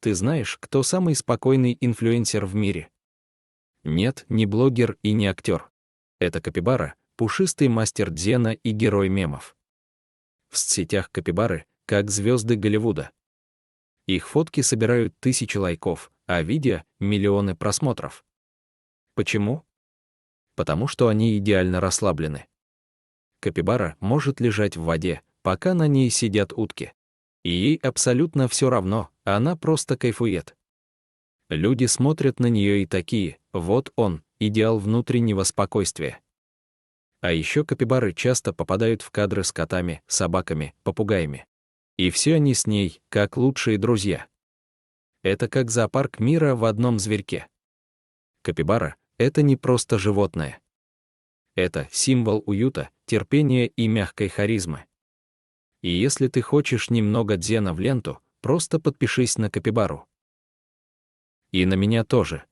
Ты знаешь, кто самый спокойный инфлюенсер в мире? Нет, не блогер и не актер. Это капибара, пушистый мастер дзена и герой мемов. В соцсетях капибары как звезды Голливуда. Их фотки собирают тысячи лайков, а видео — миллионы просмотров. Почему? Потому что они идеально расслаблены. Капибара может лежать в воде, пока на ней сидят утки. И ей абсолютно все равно, она просто кайфует. Люди смотрят на нее и такие: вот он, идеал внутреннего спокойствия. А еще капибары часто попадают в кадры с котами, собаками, попугаями. И все они с ней, как лучшие друзья. Это как зоопарк мира в одном зверьке. Капибара — это не просто животное. Это символ уюта, терпения и мягкой харизмы. И если ты хочешь немного дзена в ленту, просто подпишись на капибару. И на меня тоже.